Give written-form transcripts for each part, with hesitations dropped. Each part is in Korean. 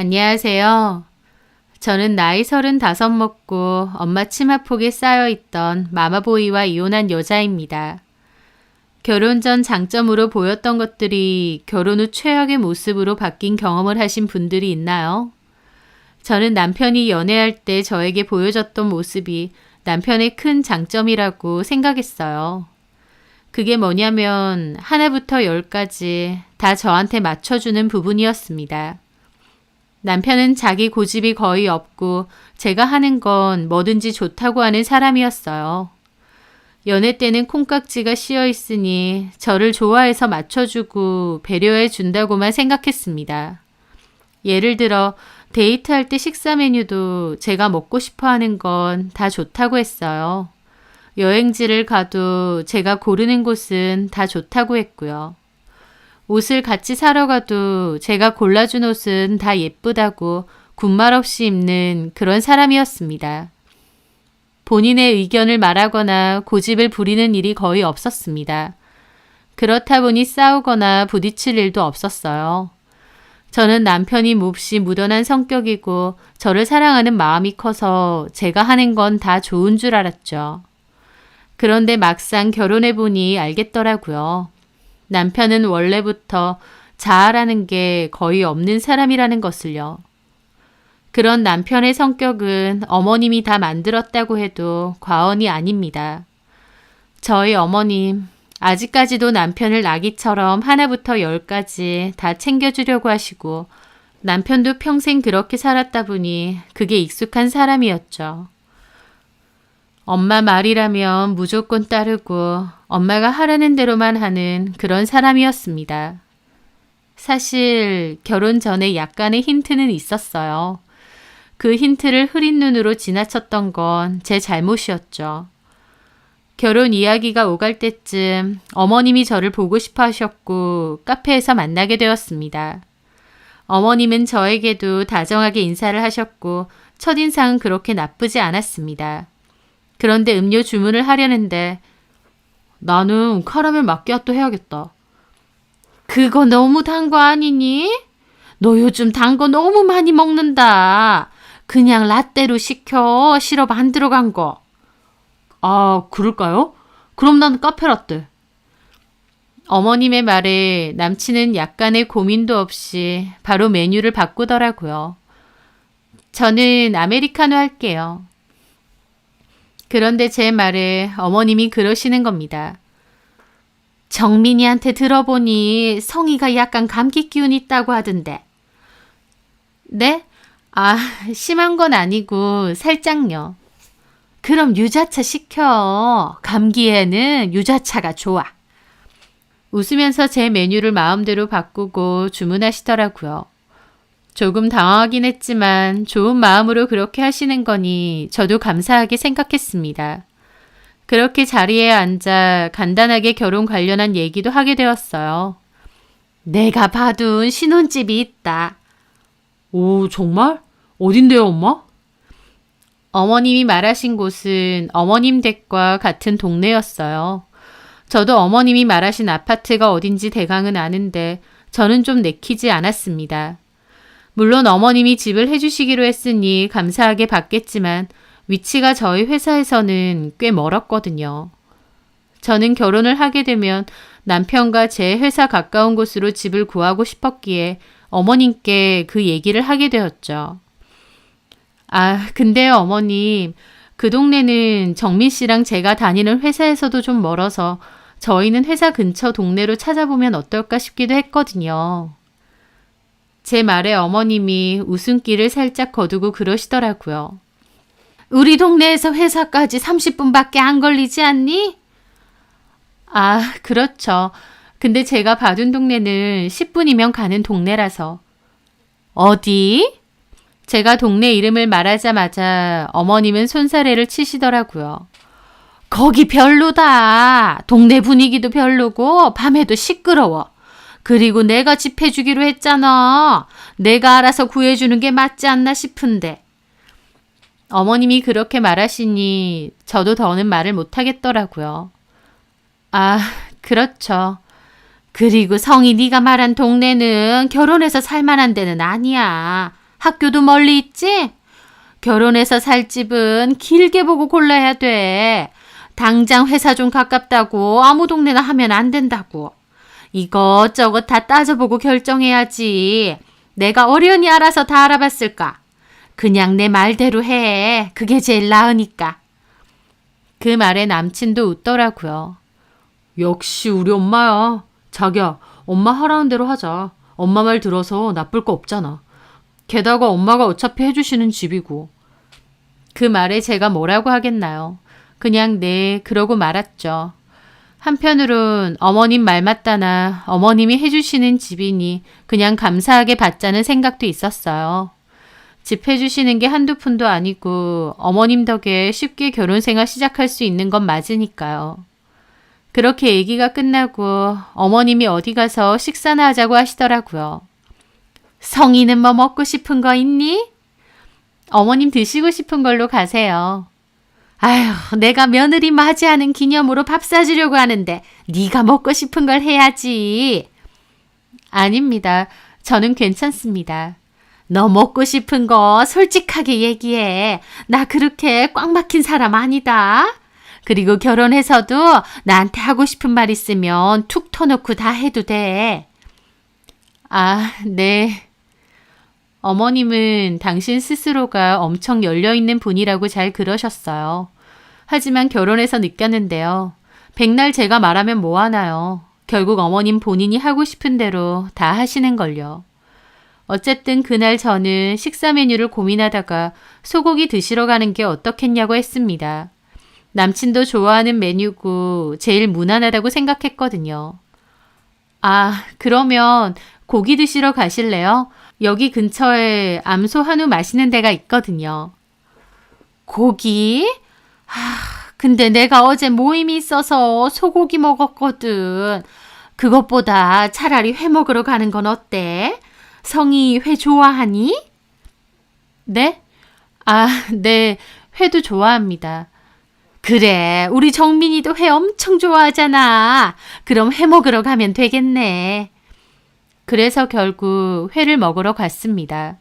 안녕하세요. 저는 나이 35 먹고 엄마 치마폭에 쌓여있던 마마보이와 이혼한 여자입니다. 결혼 전 장점으로 보였던 것들이 결혼 후 최악의 모습으로 바뀐 경험을 하신 분들이 있나요? 저는 남편이 연애할 때 저에게 보여줬던 모습이 남편의 큰 장점이라고 생각했어요. 그게 뭐냐면 하나부터 열까지 다 저한테 맞춰주는 부분이었습니다. 남편은 자기 고집이 거의 없고 제가 하는 건 뭐든지 좋다고 하는 사람이었어요. 연애 때는 콩깍지가 씌어 있으니 저를 좋아해서 맞춰주고 배려해 준다고만 생각했습니다. 예를 들어 데이트할 때 식사 메뉴도 제가 먹고 싶어 하는 건 다 좋다고 했어요. 여행지를 가도 제가 고르는 곳은 다 좋다고 했고요. 옷을 같이 사러 가도 제가 골라준 옷은 다 예쁘다고 군말 없이 입는 그런 사람이었습니다. 본인의 의견을 말하거나 고집을 부리는 일이 거의 없었습니다. 그렇다 보니 싸우거나 부딪힐 일도 없었어요. 저는 남편이 몹시 무던한 성격이고 저를 사랑하는 마음이 커서 제가 하는 건 다 좋은 줄 알았죠. 그런데 막상 결혼해보니 알겠더라고요. 남편은 원래부터 자아라는 게 거의 없는 사람이라는 것을요. 그런 남편의 성격은 어머님이 다 만들었다고 해도 과언이 아닙니다. 저희 어머님, 아직까지도 남편을 아기처럼 하나부터 열까지 다 챙겨주려고 하시고 남편도 평생 그렇게 살았다 보니 그게 익숙한 사람이었죠. 엄마 말이라면 무조건 따르고 엄마가 하라는 대로만 하는 그런 사람이었습니다. 사실 결혼 전에 약간의 힌트는 있었어요. 그 힌트를 흐린 눈으로 지나쳤던 건 제 잘못이었죠. 결혼 이야기가 오갈 때쯤 어머님이 저를 보고 싶어 하셨고 카페에서 만나게 되었습니다. 어머님은 저에게도 다정하게 인사를 하셨고 첫인상은 그렇게 나쁘지 않았습니다. 그런데 음료 주문을 하려는데 나는 카라멜 마끼아또 해야겠다. 그거 너무 단 거 아니니? 너 요즘 단 거 너무 많이 먹는다. 그냥 라떼로 시켜. 시럽 안 들어간 거. 아, 그럴까요? 그럼 난 카페라떼. 어머님의 말에 남친은 약간의 고민도 없이 바로 메뉴를 바꾸더라고요. 저는 아메리카노 할게요. 그런데 제 말에 어머님이 그러시는 겁니다. 정민이한테 들어보니 성희가 약간 감기 기운 있다고 하던데. 네? 아, 심한 건 아니고 살짝요. 그럼 유자차 시켜. 감기에는 유자차가 좋아. 웃으면서 제 메뉴를 마음대로 바꾸고 주문하시더라고요. 조금 당황하긴 했지만 좋은 마음으로 그렇게 하시는 거니 저도 감사하게 생각했습니다. 그렇게 자리에 앉아 간단하게 결혼 관련한 얘기도 하게 되었어요. 내가 봐둔 신혼집이 있다. 오, 정말? 어딘데요, 엄마? 어머님이 말하신 곳은 어머님 댁과 같은 동네였어요. 저도 어머님이 말하신 아파트가 어딘지 대강은 아는데 저는 좀 내키지 않았습니다. 물론 어머님이 집을 해주시기로 했으니 감사하게 받겠지만 위치가 저희 회사에서는 꽤 멀었거든요. 저는 결혼을 하게 되면 남편과 제 회사 가까운 곳으로 집을 구하고 싶었기에 어머님께 그 얘기를 하게 되었죠. 아, 근데요 어머님, 그 동네는 정민 씨랑 제가 다니는 회사에서도 좀 멀어서 저희는 회사 근처 동네로 찾아보면 어떨까 싶기도 했거든요. 제 말에 어머님이 웃음기를 살짝 거두고 그러시더라고요. 우리 동네에서 회사까지 30분밖에 안 걸리지 않니? 아, 그렇죠. 근데 제가 봐둔 동네는 10분이면 가는 동네라서. 어디? 제가 동네 이름을 말하자마자 어머님은 손사래를 치시더라고요. 거기 별로다. 동네 분위기도 별로고 밤에도 시끄러워. 그리고 내가 집 해주기로 했잖아. 내가 알아서 구해주는 게 맞지 않나 싶은데. 어머님이 그렇게 말하시니 저도 더는 말을 못하겠더라고요. 아, 그렇죠. 그리고 성이 네가 말한 동네는 결혼해서 살만한 데는 아니야. 학교도 멀리 있지? 결혼해서 살 집은 길게 보고 골라야 돼. 당장 회사 좀 가깝다고 아무 동네나 하면 안 된다고. 이것저것 다 따져보고 결정해야지. 내가 어련히 알아서 다 알아봤을까? 그냥 내 말대로 해. 그게 제일 나으니까. 그 말에 남친도 웃더라고요. 역시 우리 엄마야. 자기야, 엄마 하라는 대로 하자. 엄마 말 들어서 나쁠 거 없잖아. 게다가 엄마가 어차피 해주시는 집이고. 그 말에 제가 뭐라고 하겠나요? 그냥 네, 그러고 말았죠. 한편으론 어머님 말 맞다나 어머님이 해주시는 집이니 그냥 감사하게 받자는 생각도 있었어요. 집 해주시는 게 한두 푼도 아니고 어머님 덕에 쉽게 결혼 생활 시작할 수 있는 건 맞으니까요. 그렇게 얘기가 끝나고 어머님이 어디 가서 식사나 하자고 하시더라고요. 성희는 뭐 먹고 싶은 거 있니? 어머님 드시고 싶은 걸로 가세요. 아휴, 내가 며느리 맞이하는 기념으로 밥 사주려고 하는데 네가 먹고 싶은 걸 해야지. 아닙니다. 저는 괜찮습니다. 너 먹고 싶은 거 솔직하게 얘기해. 나 그렇게 꽉 막힌 사람 아니다. 그리고 결혼해서도 나한테 하고 싶은 말 있으면 툭 터놓고 다 해도 돼. 아, 네. 어머님은 당신 스스로가 엄청 열려있는 분이라고 잘 그러셨어요. 하지만 결혼해서 느꼈는데요. 백날 제가 말하면 뭐하나요. 결국 어머님 본인이 하고 싶은 대로 다 하시는걸요. 어쨌든 그날 저는 식사 메뉴를 고민하다가 소고기 드시러 가는 게 어떻겠냐고 했습니다. 남친도 좋아하는 메뉴고 제일 무난하다고 생각했거든요. 아, 그러면 고기 드시러 가실래요? 여기 근처에 암소 한우 맛있는 데가 있거든요. 고기? 근데 내가 어제 모임이 있어서 소고기 먹었거든. 그것보다 차라리 회 먹으러 가는 건 어때? 성희 회 좋아하니? 네? 아, 네. 회도 좋아합니다. 그래, 우리 정민이도 회 엄청 좋아하잖아. 그럼 회 먹으러 가면 되겠네. 그래서 결국 회를 먹으러 갔습니다.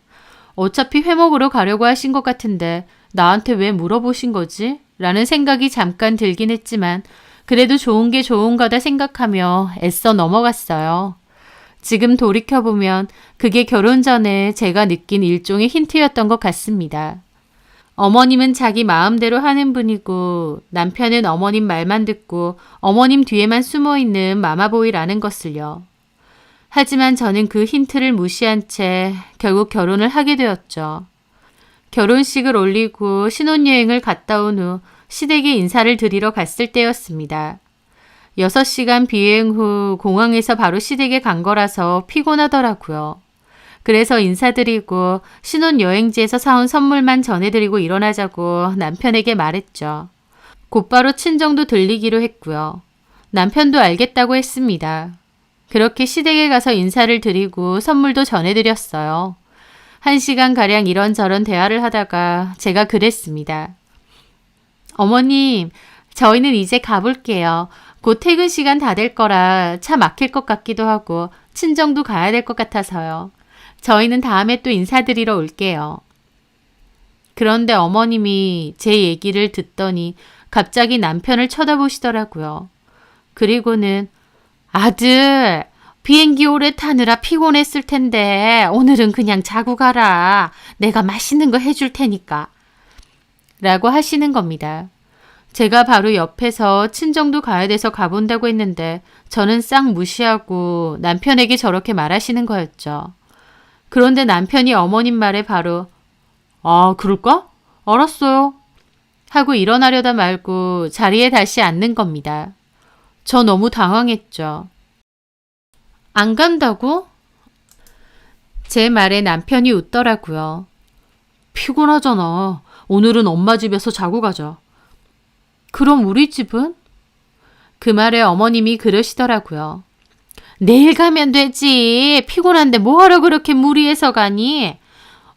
어차피 회 먹으러 가려고 하신 것 같은데 나한테 왜 물어보신 거지? 라는 생각이 잠깐 들긴 했지만 그래도 좋은 게 좋은 거다 생각하며 애써 넘어갔어요. 지금 돌이켜보면 그게 결혼 전에 제가 느낀 일종의 힌트였던 것 같습니다. 어머님은 자기 마음대로 하는 분이고 남편은 어머님 말만 듣고 어머님 뒤에만 숨어있는 마마보이라는 것을요. 하지만 저는 그 힌트를 무시한 채 결국 결혼을 하게 되었죠. 결혼식을 올리고 신혼여행을 갔다 온 후 시댁에 인사를 드리러 갔을 때였습니다. 6시간 비행 후 공항에서 바로 시댁에 간 거라서 피곤하더라고요. 그래서 인사드리고 신혼여행지에서 사온 선물만 전해드리고 일어나자고 남편에게 말했죠. 곧바로 친정도 들리기로 했고요. 남편도 알겠다고 했습니다. 그렇게 시댁에 가서 인사를 드리고 선물도 전해드렸어요. 1시간가량 이런저런 대화를 하다가 제가 그랬습니다. 어머님, 저희는 이제 가볼게요. 곧 퇴근 시간 다 될 거라 차 막힐 것 같기도 하고 친정도 가야 될 것 같아서요. 저희는 다음에 또 인사드리러 올게요. 그런데 어머님이 제 얘기를 듣더니 갑자기 남편을 쳐다보시더라고요. 그리고는 아들, 비행기 오래 타느라 피곤했을 텐데 오늘은 그냥 자고 가라. 내가 맛있는 거 해줄 테니까. 라고 하시는 겁니다. 제가 바로 옆에서 친정도 가야 돼서 가본다고 했는데 저는 싹 무시하고 남편에게 저렇게 말하시는 거였죠. 그런데 남편이 어머님 말에 바로 아, 그럴까? 알았어요. 하고 일어나려다 말고 자리에 다시 앉는 겁니다. 저 너무 당황했죠. 안 간다고? 제 말에 남편이 웃더라고요. 피곤하잖아. 오늘은 엄마 집에서 자고 가자. 그럼 우리 집은? 그 말에 어머님이 그러시더라고요. 내일 가면 되지. 피곤한데 뭐하러 그렇게 무리해서 가니?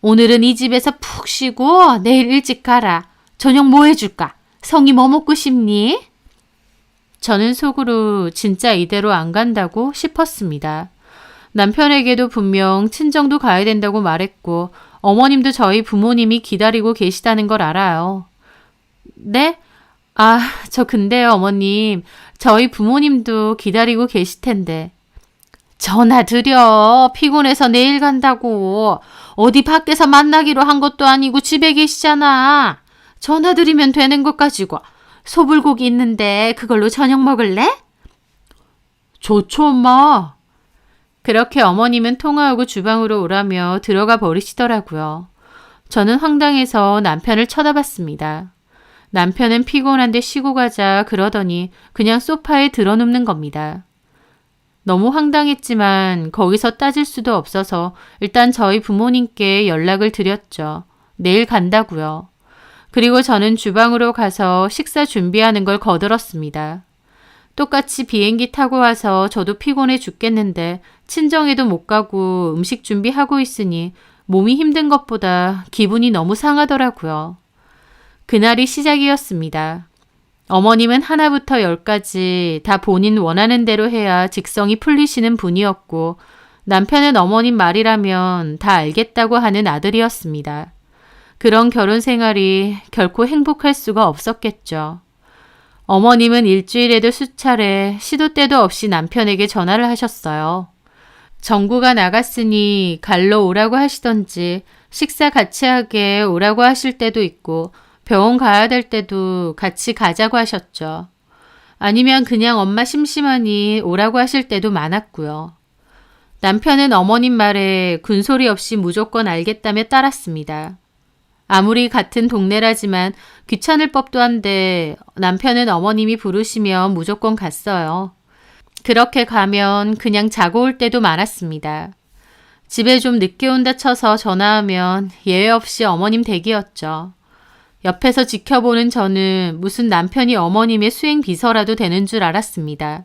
오늘은 이 집에서 푹 쉬고 내일 일찍 가라. 저녁 뭐 해줄까? 성이 뭐 먹고 싶니? 저는 속으로 진짜 이대로 안 간다고 싶었습니다. 남편에게도 분명 친정도 가야 된다고 말했고 어머님도 저희 부모님이 기다리고 계시다는 걸 알아요. 네? 아, 저 근데요, 어머님. 저희 부모님도 기다리고 계실 텐데. 전화 드려. 피곤해서 내일 간다고. 어디 밖에서 만나기로 한 것도 아니고 집에 계시잖아. 전화 드리면 되는 것 가지고. 소불고기 있는데 그걸로 저녁 먹을래? 좋죠, 엄마. 그렇게 어머님은 통화하고 주방으로 오라며 들어가 버리시더라고요. 저는 황당해서 남편을 쳐다봤습니다. 남편은 피곤한데 쉬고 가자 그러더니 그냥 소파에 드러눕는 겁니다. 너무 황당했지만 거기서 따질 수도 없어서 일단 저희 부모님께 연락을 드렸죠. 내일 간다고요. 그리고 저는 주방으로 가서 식사 준비하는 걸 거들었습니다. 똑같이 비행기 타고 와서 저도 피곤해 죽겠는데 친정에도 못 가고 음식 준비하고 있으니 몸이 힘든 것보다 기분이 너무 상하더라고요. 그날이 시작이었습니다. 어머님은 하나부터 열까지 다 본인 원하는 대로 해야 직성이 풀리시는 분이었고 남편은 어머님 말이라면 다 알겠다고 하는 아들이었습니다. 그런 결혼 생활이 결코 행복할 수가 없었겠죠. 어머님은 일주일에도 수차례 시도 때도 없이 남편에게 전화를 하셨어요. 정구가 나갔으니 갈러 오라고 하시던지 식사 같이 하게 오라고 하실 때도 있고 병원 가야 될 때도 같이 가자고 하셨죠. 아니면 그냥 엄마 심심하니 오라고 하실 때도 많았고요. 남편은 어머님 말에 군소리 없이 무조건 알겠다며 따랐습니다. 아무리 같은 동네라지만 귀찮을 법도 한데 남편은 어머님이 부르시면 무조건 갔어요. 그렇게 가면 그냥 자고 올 때도 많았습니다. 집에 좀 늦게 온다 쳐서 전화하면 예외 없이 어머님 댁이었죠. 옆에서 지켜보는 저는 무슨 남편이 어머님의 수행 비서라도 되는 줄 알았습니다.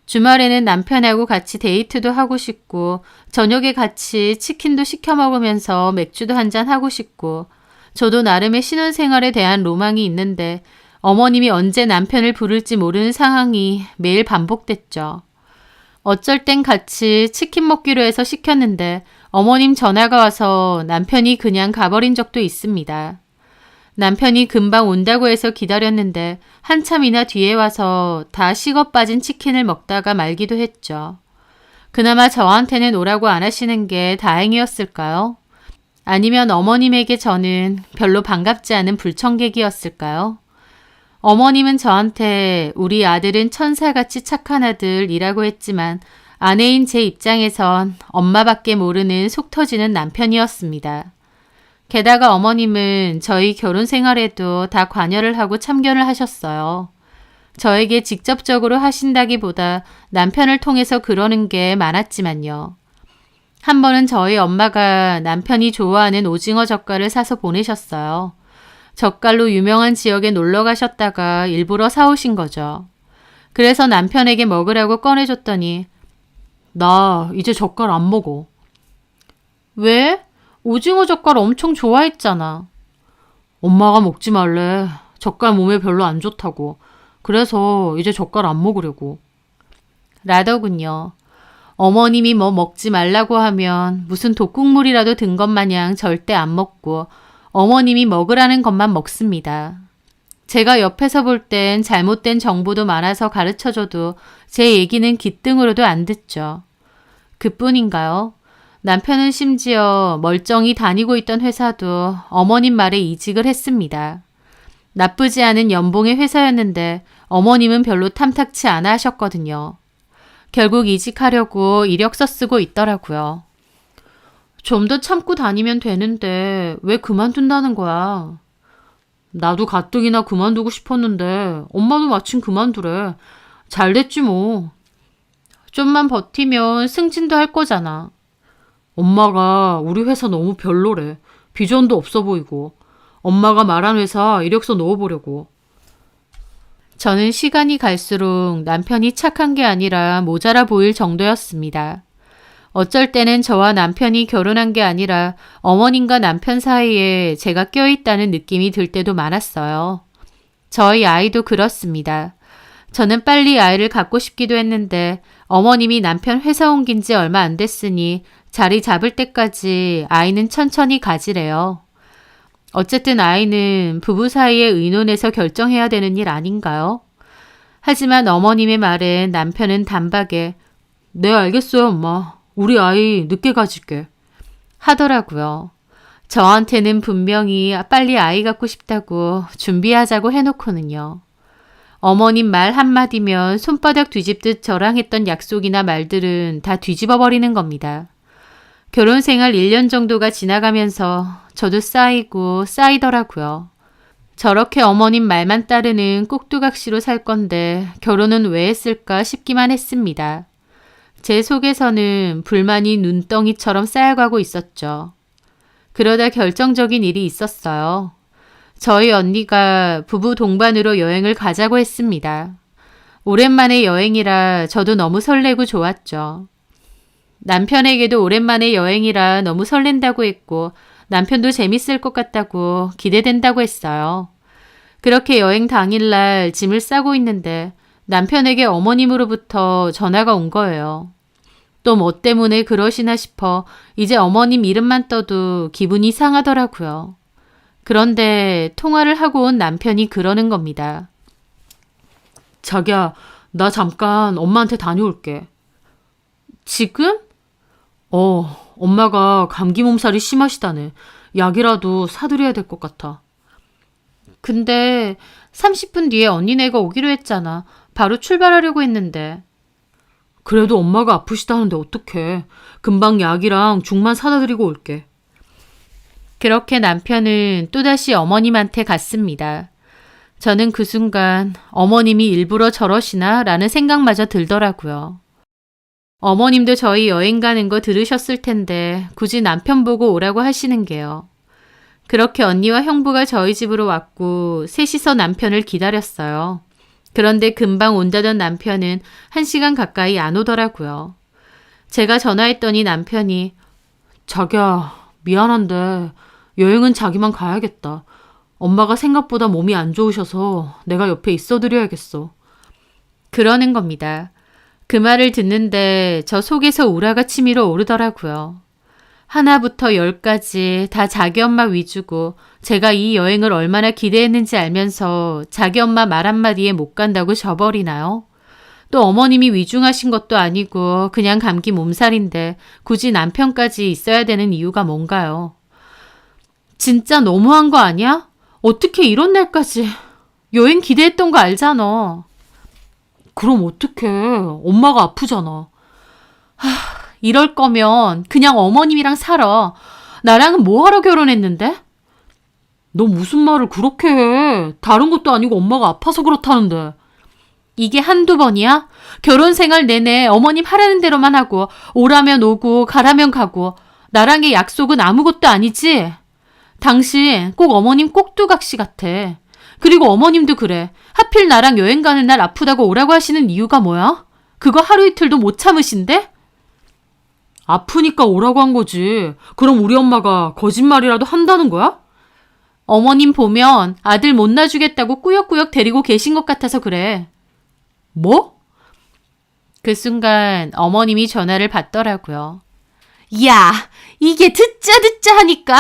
주말에는 남편하고 같이 데이트도 하고 싶고 저녁에 같이 치킨도 시켜 먹으면서 맥주도 한잔 하고 싶고 저도 나름의 신혼생활에 대한 로망이 있는데 어머님이 언제 남편을 부를지 모르는 상황이 매일 반복됐죠. 어쩔 땐 같이 치킨 먹기로 해서 시켰는데 어머님 전화가 와서 남편이 그냥 가버린 적도 있습니다. 남편이 금방 온다고 해서 기다렸는데 한참이나 뒤에 와서 다 식어 빠진 치킨을 먹다가 말기도 했죠. 그나마 저한테는 오라고 안 하시는 게 다행이었을까요? 아니면 어머님에게 저는 별로 반갑지 않은 불청객이었을까요? 어머님은 저한테 우리 아들은 천사같이 착한 아들이라고 했지만 아내인 제 입장에선 엄마밖에 모르는 속 터지는 남편이었습니다. 게다가 어머님은 저희 결혼 생활에도 다 관여를 하고 참견을 하셨어요. 저에게 직접적으로 하신다기보다 남편을 통해서 그러는 게 많았지만요. 한 번은 저희 엄마가 남편이 좋아하는 오징어 젓갈을 사서 보내셨어요. 젓갈로 유명한 지역에 놀러 가셨다가 일부러 사오신 거죠. 그래서 남편에게 먹으라고 꺼내줬더니 나 이제 젓갈 안 먹어. 왜? 오징어 젓갈 엄청 좋아했잖아. 엄마가 먹지 말래. 젓갈 몸에 별로 안 좋다고. 그래서 이제 젓갈 안 먹으려고. 라더군요. 어머님이 뭐 먹지 말라고 하면 무슨 독국물이라도 든 것 마냥 절대 안 먹고 어머님이 먹으라는 것만 먹습니다. 제가 옆에서 볼 땐 잘못된 정보도 많아서 가르쳐줘도 제 얘기는 귓등으로도 안 듣죠. 그뿐인가요? 남편은 심지어 멀쩡히 다니고 있던 회사도 어머님 말에 이직을 했습니다. 나쁘지 않은 연봉의 회사였는데 어머님은 별로 탐탁치 않아 하셨거든요. 결국 이직하려고 이력서 쓰고 있더라고요. 좀 더 참고 다니면 되는데 왜 그만둔다는 거야? 나도 가뜩이나 그만두고 싶었는데 엄마도 마침 그만두래. 잘 됐지 뭐. 좀만 버티면 승진도 할 거잖아. 엄마가 우리 회사 너무 별로래. 비전도 없어 보이고. 엄마가 말한 회사 이력서 넣어보려고. 저는 시간이 갈수록 남편이 착한 게 아니라 모자라 보일 정도였습니다. 어쩔 때는 저와 남편이 결혼한 게 아니라 어머님과 남편 사이에 제가 껴있다는 느낌이 들 때도 많았어요. 저희 아이도 그렇습니다. 저는 빨리 아이를 갖고 싶기도 했는데 어머님이 남편 회사 옮긴 지 얼마 안 됐으니 자리 잡을 때까지 아이는 천천히 가지래요. 어쨌든 아이는 부부 사이에 의논해서 결정해야 되는 일 아닌가요? 하지만 어머님의 말에 남편은 단박에 네, 알겠어요, 엄마. 우리 아이 늦게 가질게. 하더라고요. 저한테는 분명히 빨리 아이 갖고 싶다고 준비하자고 해놓고는요. 어머님 말 한마디면 손바닥 뒤집듯 저랑 했던 약속이나 말들은 다 뒤집어버리는 겁니다. 결혼 생활 1년 정도가 지나가면서 저도 쌓이고 쌓이더라고요. 저렇게 어머님 말만 따르는 꼭두각시로 살 건데 결혼은 왜 했을까 싶기만 했습니다. 제 속에서는 불만이 눈덩이처럼 쌓여가고 있었죠. 그러다 결정적인 일이 있었어요. 저희 언니가 부부 동반으로 여행을 가자고 했습니다. 오랜만에 여행이라 저도 너무 설레고 좋았죠. 남편에게도 오랜만에 여행이라 너무 설렌다고 했고 남편도 재밌을 것 같다고 기대된다고 했어요. 그렇게 여행 당일날 짐을 싸고 있는데 남편에게 어머님으로부터 전화가 온 거예요. 또 뭐 때문에 그러시나 싶어 이제 어머님 이름만 떠도 기분이 상하더라고요. 그런데 통화를 하고 온 남편이 그러는 겁니다. 자기야, 나 잠깐 엄마한테 다녀올게. 지금? 엄마가 감기 몸살이 심하시다네. 약이라도 사드려야 될 것 같아. 근데 30분 뒤에 언니네가 오기로 했잖아. 바로 출발하려고 했는데. 그래도 엄마가 아프시다는데 어떡해. 금방 약이랑 죽만 사다 드리고 올게. 그렇게 남편은 또다시 어머님한테 갔습니다. 저는 그 순간 어머님이 일부러 저러시나 라는 생각마저 들더라고요. 어머님도 저희 여행 가는 거 들으셨을 텐데 굳이 남편 보고 오라고 하시는 게요. 그렇게 언니와 형부가 저희 집으로 왔고 셋이서 남편을 기다렸어요. 그런데 금방 온다던 남편은 1시간 가까이 안 오더라고요. 제가 전화했더니 남편이 자기야, 미안한데 여행은 자기만 가야겠다. 엄마가 생각보다 몸이 안 좋으셔서 내가 옆에 있어드려야겠어. 그러는 겁니다. 그 말을 듣는데 저 속에서 우라가 치밀어 오르더라고요. 하나부터 10까지 다 자기 엄마 위주고 제가 이 여행을 얼마나 기대했는지 알면서 자기 엄마 말 한마디에 못 간다고 져버리나요? 또 어머님이 위중하신 것도 아니고 그냥 감기 몸살인데 굳이 남편까지 있어야 되는 이유가 뭔가요? 진짜 너무한 거 아니야? 어떻게 이런 날까지 여행 기대했던 거 알잖아. 그럼 어떡해. 엄마가 아프잖아. 이럴 거면 그냥 어머님이랑 살아. 나랑은 뭐하러 결혼했는데? 너 무슨 말을 그렇게 해. 다른 것도 아니고 엄마가 아파서 그렇다는데. 이게 한두 번이야? 결혼 생활 내내 어머님 하라는 대로만 하고 오라면 오고 가라면 가고 나랑의 약속은 아무것도 아니지? 당신 꼭 어머님 꼭두각시 같아. 그리고 어머님도 그래. 하필 나랑 여행 가는 날 아프다고 오라고 하시는 이유가 뭐야? 그거 하루 이틀도 못 참으신데? 아프니까 오라고 한 거지. 그럼 우리 엄마가 거짓말이라도 한다는 거야? 어머님 보면 아들 못 낳아주겠다고 꾸역꾸역 데리고 계신 것 같아서 그래. 뭐? 그 순간 어머님이 전화를 받더라고요. 야, 이게 듣자 하니까.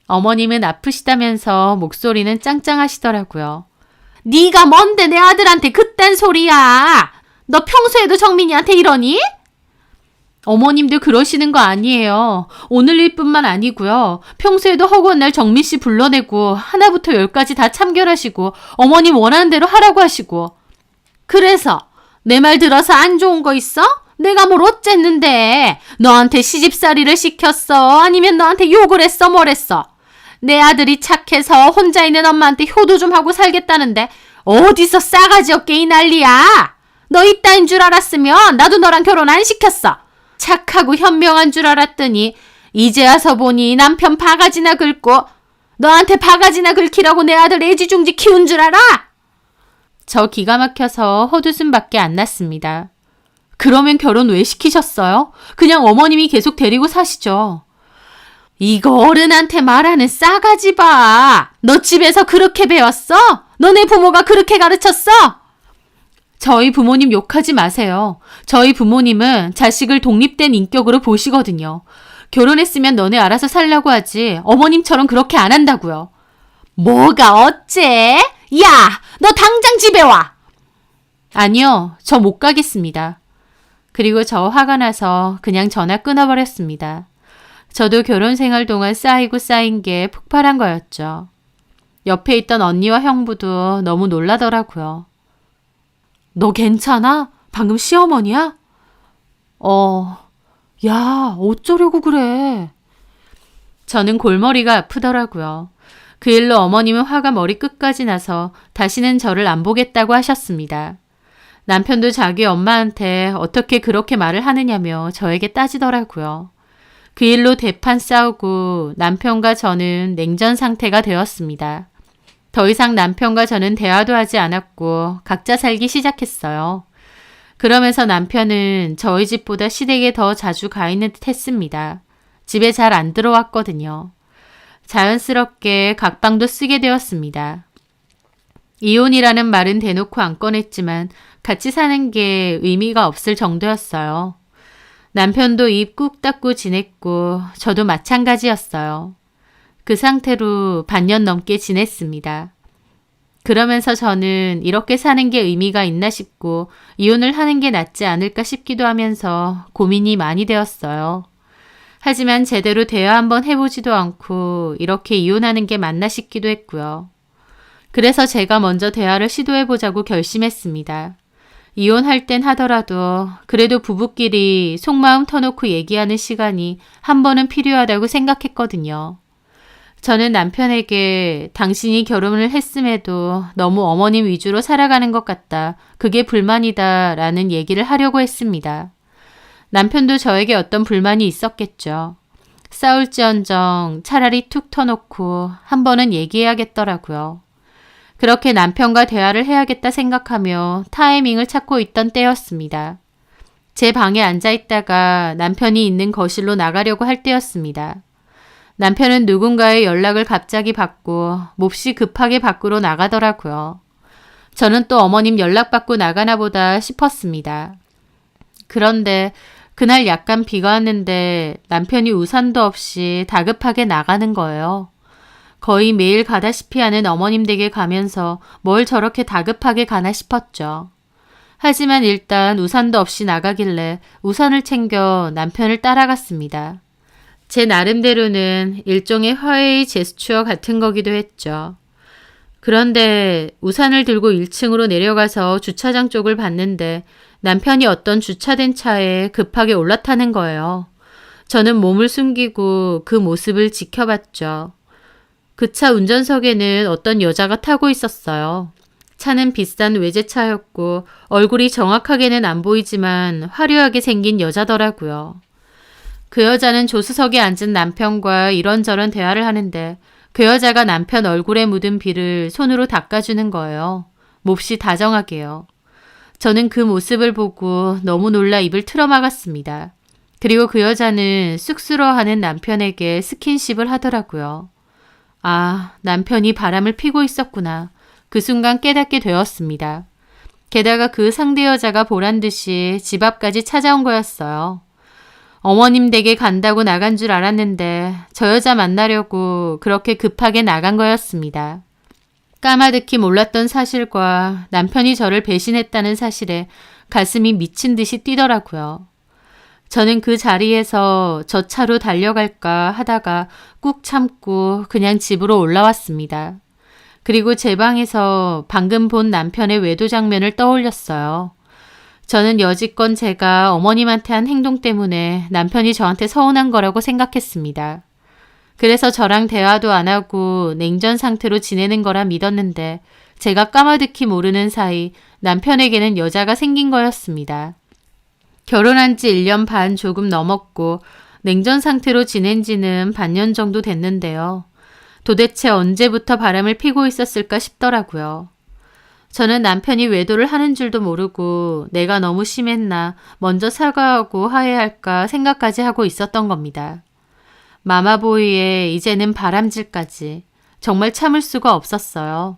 어머님은 아프시다면서 목소리는 짱짱하시더라고요. 네가 뭔데 내 아들한테 그딴 소리야. 너 평소에도 정민이한테 이러니? 어머님도 그러시는 거 아니에요. 오늘 일뿐만 아니고요. 평소에도 허구한 날 정민 씨 불러내고 하나부터 10까지 다 참견하시고 어머님 원하는 대로 하라고 하시고. 그래서 내 말 들어서 안 좋은 거 있어? 내가 뭘 어쨌는데. 너한테 시집살이를 시켰어? 아니면 너한테 욕을 했어? 뭘 했어? 내 아들이 착해서 혼자 있는 엄마한테 효도 좀 하고 살겠다는데 어디서 싸가지 없게 이 난리야. 너 이따인 줄 알았으면 나도 너랑 결혼 안 시켰어. 착하고 현명한 줄 알았더니 이제 와서 보니 남편 바가지나 긁고 너한테 바가지나 긁히라고 내 아들 애지중지 키운 줄 알아? 저 기가 막혀서 헛웃음밖에 안 났습니다. 그러면 결혼 왜 시키셨어요? 그냥 어머님이 계속 데리고 사시죠. 이거 어른한테 말하는 싸가지 봐. 너 집에서 그렇게 배웠어? 너네 부모가 그렇게 가르쳤어? 저희 부모님 욕하지 마세요. 저희 부모님은 자식을 독립된 인격으로 보시거든요. 결혼했으면 너네 알아서 살라고 하지 어머님처럼 그렇게 안 한다고요. 뭐가 어째? 야, 너 당장 집에 와! 아니요, 저 못 가겠습니다. 그리고 저 화가 나서 그냥 전화 끊어버렸습니다. 저도 결혼 생활 동안 쌓이고 쌓인 게 폭발한 거였죠. 옆에 있던 언니와 형부도 너무 놀라더라고요. 너 괜찮아? 방금 시어머니야? 야, 어쩌려고 그래. 저는 골머리가 아프더라고요. 그 일로 어머님은 화가 머리 끝까지 나서 다시는 저를 안 보겠다고 하셨습니다. 남편도 자기 엄마한테 어떻게 그렇게 말을 하느냐며 저에게 따지더라고요. 그 일로 대판 싸우고 남편과 저는 냉전 상태가 되었습니다. 더 이상 남편과 저는 대화도 하지 않았고 각자 살기 시작했어요. 그러면서 남편은 저희 집보다 시댁에 더 자주 가 있는 듯 했습니다. 집에 잘 안 들어왔거든요. 자연스럽게 각방도 쓰게 되었습니다. 이혼이라는 말은 대놓고 안 꺼냈지만 같이 사는 게 의미가 없을 정도였어요. 남편도 입 꾹 닫고 지냈고 저도 마찬가지였어요. 그 상태로 반년 넘게 지냈습니다. 그러면서 저는 이렇게 사는 게 의미가 있나 싶고 이혼을 하는 게 낫지 않을까 싶기도 하면서 고민이 많이 되었어요. 하지만 제대로 대화 한번 해보지도 않고 이렇게 이혼하는 게 맞나 싶기도 했고요. 그래서 제가 먼저 대화를 시도해보자고 결심했습니다. 이혼할 땐 하더라도 그래도 부부끼리 속마음 터놓고 얘기하는 시간이 한 번은 필요하다고 생각했거든요. 저는 남편에게 당신이 결혼을 했음에도 너무 어머님 위주로 살아가는 것 같다. 그게 불만이다 라는 얘기를 하려고 했습니다. 남편도 저에게 어떤 불만이 있었겠죠. 싸울지언정 차라리 툭 터놓고 한 번은 얘기해야겠더라고요. 그렇게 남편과 대화를 해야겠다 생각하며 타이밍을 찾고 있던 때였습니다. 제 방에 앉아 있다가 남편이 있는 거실로 나가려고 할 때였습니다. 남편은 누군가의 연락을 갑자기 받고 몹시 급하게 밖으로 나가더라고요. 저는 또 어머님 연락받고 나가나 보다 싶었습니다. 그런데 그날 약간 비가 왔는데 남편이 우산도 없이 다급하게 나가는 거예요. 거의 매일 가다시피 하는 어머님 댁에 가면서 뭘 저렇게 다급하게 가나 싶었죠. 하지만 일단 우산도 없이 나가길래 우산을 챙겨 남편을 따라갔습니다. 제 나름대로는 일종의 화해의 제스처 같은 거기도 했죠. 그런데 우산을 들고 1층으로 내려가서 주차장 쪽을 봤는데 남편이 어떤 주차된 차에 급하게 올라타는 거예요. 저는 몸을 숨기고 그 모습을 지켜봤죠. 그 차 운전석에는 어떤 여자가 타고 있었어요. 차는 비싼 외제차였고 얼굴이 정확하게는 안 보이지만 화려하게 생긴 여자더라고요. 그 여자는 조수석에 앉은 남편과 이런저런 대화를 하는데 그 여자가 남편 얼굴에 묻은 비를 손으로 닦아주는 거예요. 몹시 다정하게요. 저는 그 모습을 보고 너무 놀라 입을 틀어막았습니다. 그리고 그 여자는 쑥스러워하는 남편에게 스킨십을 하더라고요. 아, 남편이 바람을 피고 있었구나. 그 순간 깨닫게 되었습니다. 게다가 그 상대 여자가 보란듯이 집 앞까지 찾아온 거였어요. 어머님 댁에 간다고 나간 줄 알았는데 저 여자 만나려고 그렇게 급하게 나간 거였습니다. 까마득히 몰랐던 사실과 남편이 저를 배신했다는 사실에 가슴이 미친 듯이 뛰더라고요. 저는 그 자리에서 저 차로 달려갈까 하다가 꾹 참고 그냥 집으로 올라왔습니다. 그리고 제 방에서 방금 본 남편의 외도 장면을 떠올렸어요. 저는 여지껏 제가 어머님한테 한 행동 때문에 남편이 저한테 서운한 거라고 생각했습니다. 그래서 저랑 대화도 안 하고 냉전 상태로 지내는 거라 믿었는데 제가 까마득히 모르는 사이 남편에게는 여자가 생긴 거였습니다. 결혼한 지 1년 반 조금 넘었고 냉전 상태로 지낸 지는 반년 정도 됐는데요. 도대체 언제부터 바람을 피고 있었을까 싶더라고요. 저는 남편이 외도를 하는 줄도 모르고 내가 너무 심했나 먼저 사과하고 화해할까 생각까지 하고 있었던 겁니다. 마마보이의 이제는 바람질까지 정말 참을 수가 없었어요.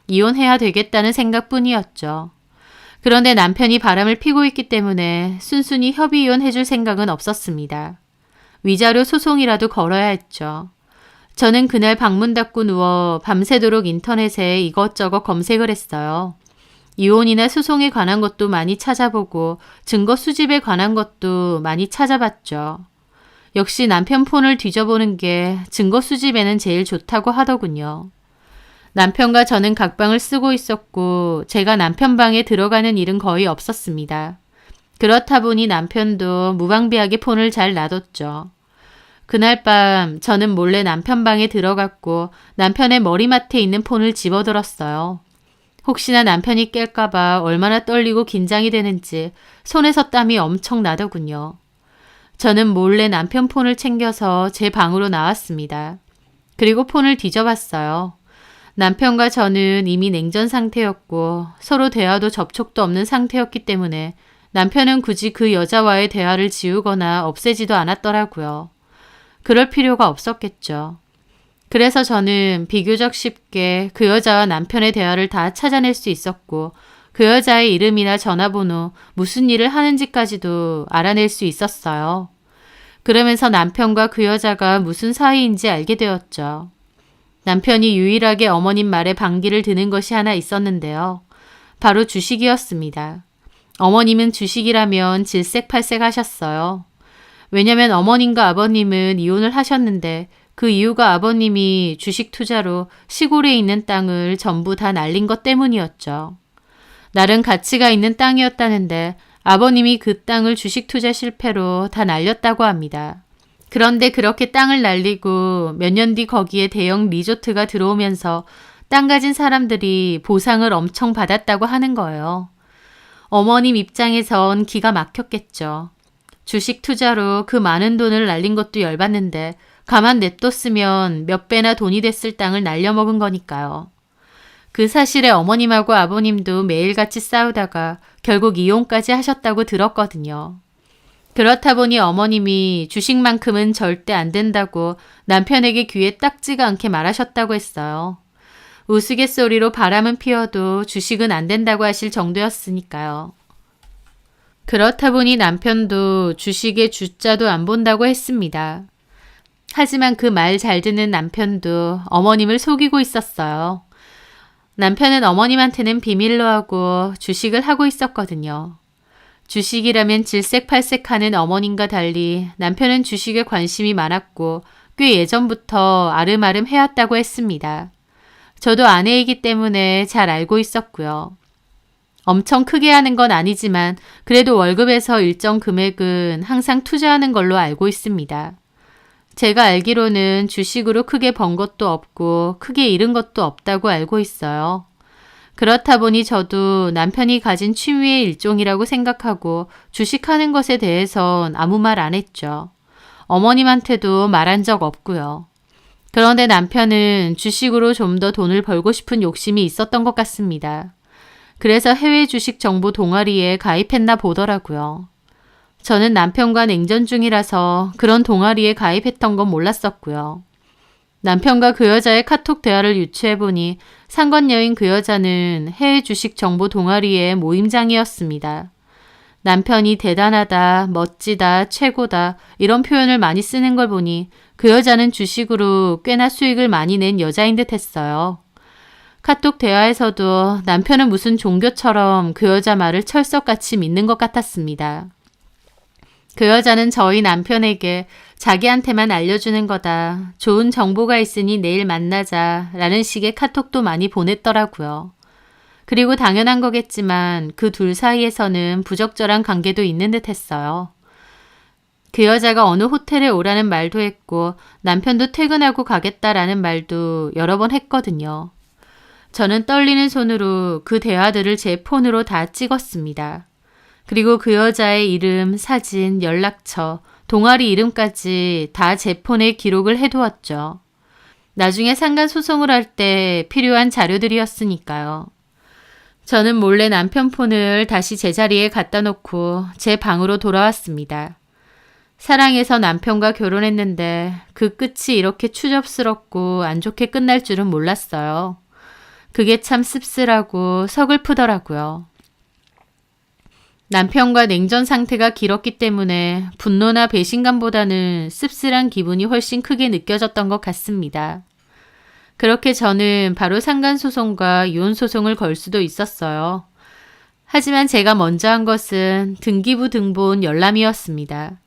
이혼해야 되겠다는 생각뿐이었죠. 그런데 남편이 바람을 피고 있기 때문에 순순히 협의 이혼해줄 생각은 없었습니다. 위자료 소송이라도 걸어야 했죠. 저는 그날 방문 닫고 누워 밤새도록 인터넷에 이것저것 검색을 했어요. 이혼이나 소송에 관한 것도 많이 찾아보고 증거 수집에 관한 것도 많이 찾아봤죠. 역시 남편 폰을 뒤져보는 게 증거 수집에는 제일 좋다고 하더군요. 남편과 저는 각방을 쓰고 있었고 제가 남편 방에 들어가는 일은 거의 없었습니다. 그렇다 보니 남편도 무방비하게 폰을 잘 놔뒀죠. 그날 밤 저는 몰래 남편 방에 들어갔고 남편의 머리맡에 있는 폰을 집어들었어요. 혹시나 남편이 깰까봐 얼마나 떨리고 긴장이 되는지 손에서 땀이 엄청 나더군요. 저는 몰래 남편 폰을 챙겨서 제 방으로 나왔습니다. 그리고 폰을 뒤져봤어요. 남편과 저는 이미 냉전 상태였고 서로 대화도 접촉도 없는 상태였기 때문에 남편은 굳이 그 여자와의 대화를 지우거나 없애지도 않았더라고요. 그럴 필요가 없었겠죠. 그래서 저는 비교적 쉽게 그 여자와 남편의 대화를 다 찾아낼 수 있었고 그 여자의 이름이나 전화번호, 무슨 일을 하는지까지도 알아낼 수 있었어요. 그러면서 남편과 그 여자가 무슨 사이인지 알게 되었죠. 남편이 유일하게 어머님 말에 반기를 드는 것이 하나 있었는데요. 바로 주식이었습니다. 어머님은 주식이라면 질색팔색 하셨어요. 왜냐면 어머님과 아버님은 이혼을 하셨는데 그 이유가 아버님이 주식 투자로 시골에 있는 땅을 전부 다 날린 것 때문이었죠. 나름 가치가 있는 땅이었다는데 아버님이 그 땅을 주식 투자 실패로 다 날렸다고 합니다. 그런데 그렇게 땅을 날리고 몇 년 뒤 거기에 대형 리조트가 들어오면서 땅 가진 사람들이 보상을 엄청 받았다고 하는 거예요. 어머님 입장에선 기가 막혔겠죠. 주식 투자로 그 많은 돈을 날린 것도 열받는데 가만 냅뒀으면 몇 배나 돈이 됐을 땅을 날려먹은 거니까요. 그 사실에 어머님하고 아버님도 매일같이 싸우다가 결국 이혼까지 하셨다고 들었거든요. 그렇다 보니 어머님이 주식만큼은 절대 안 된다고 남편에게 귀에 딱지가 않게 말하셨다고 했어요. 우스갯소리로 바람은 피워도 주식은 안 된다고 하실 정도였으니까요. 그렇다 보니 남편도 주식의 주자도 안 본다고 했습니다. 하지만 그 말 잘 듣는 남편도 어머님을 속이고 있었어요. 남편은 어머님한테는 비밀로 하고 주식을 하고 있었거든요. 주식이라면 질색팔색하는 어머님과 달리 남편은 주식에 관심이 많았고 꽤 예전부터 아름아름 해왔다고 했습니다. 저도 아내이기 때문에 잘 알고 있었고요. 엄청 크게 하는 건 아니지만 그래도 월급에서 일정 금액은 항상 투자하는 걸로 알고 있습니다. 제가 알기로는 주식으로 크게 번 것도 없고 크게 잃은 것도 없다고 알고 있어요. 그렇다 보니 저도 남편이 가진 취미의 일종이라고 생각하고 주식하는 것에 대해선 아무 말 안 했죠. 어머님한테도 말한 적 없고요. 그런데 남편은 주식으로 좀 더 돈을 벌고 싶은 욕심이 있었던 것 같습니다. 그래서 해외 주식 정보 동아리에 가입했나 보더라고요. 저는 남편과 냉전 중이라서 그런 동아리에 가입했던 건 몰랐었고요. 남편과 그 여자의 카톡 대화를 유추해보니 상관녀인 그 여자는 해외 주식 정보 동아리의 모임장이었습니다. 남편이 대단하다, 멋지다, 최고다 이런 표현을 많이 쓰는 걸 보니 그 여자는 주식으로 꽤나 수익을 많이 낸 여자인 듯 했어요. 카톡 대화에서도 남편은 무슨 종교처럼 그 여자 말을 철석같이 믿는 것 같았습니다. 그 여자는 저희 남편에게 자기한테만 알려주는 거다. 좋은 정보가 있으니 내일 만나자 라는 식의 카톡도 많이 보냈더라고요. 그리고 당연한 거겠지만 그 둘 사이에서는 부적절한 관계도 있는 듯 했어요. 그 여자가 어느 호텔에 오라는 말도 했고 남편도 퇴근하고 가겠다라는 말도 여러 번 했거든요. 저는 떨리는 손으로 그 대화들을 제 폰으로 다 찍었습니다. 그리고 그 여자의 이름, 사진, 연락처, 동아리 이름까지 다 제 폰에 기록을 해두었죠. 나중에 상간 소송을 할 때 필요한 자료들이었으니까요. 저는 몰래 남편 폰을 다시 제자리에 갖다 놓고 제 방으로 돌아왔습니다. 사랑해서 남편과 결혼했는데 그 끝이 이렇게 추접스럽고 안 좋게 끝날 줄은 몰랐어요. 그게 참 씁쓸하고 서글프더라고요. 남편과 냉전 상태가 길었기 때문에 분노나 배신감보다는 씁쓸한 기분이 훨씬 크게 느껴졌던 것 같습니다. 그렇게 저는 바로 상간소송과 이혼소송을 걸 수도 있었어요. 하지만 제가 먼저 한 것은 등기부 등본 열람이었습니다.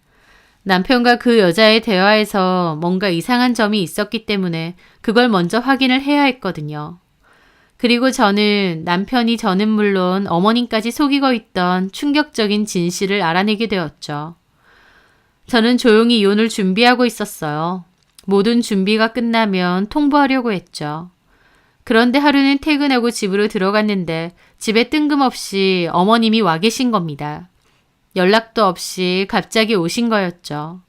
남편과 그 여자의 대화에서 뭔가 이상한 점이 있었기 때문에 그걸 먼저 확인을 해야 했거든요. 그리고 저는 남편이 저는 물론 어머님까지 속이고 있던 충격적인 진실을 알아내게 되었죠. 저는 조용히 이혼을 준비하고 있었어요. 모든 준비가 끝나면 통보하려고 했죠. 그런데 하루는 퇴근하고 집으로 들어갔는데 집에 뜬금없이 어머님이 와 계신 겁니다. 연락도 없이 갑자기 오신 거였죠.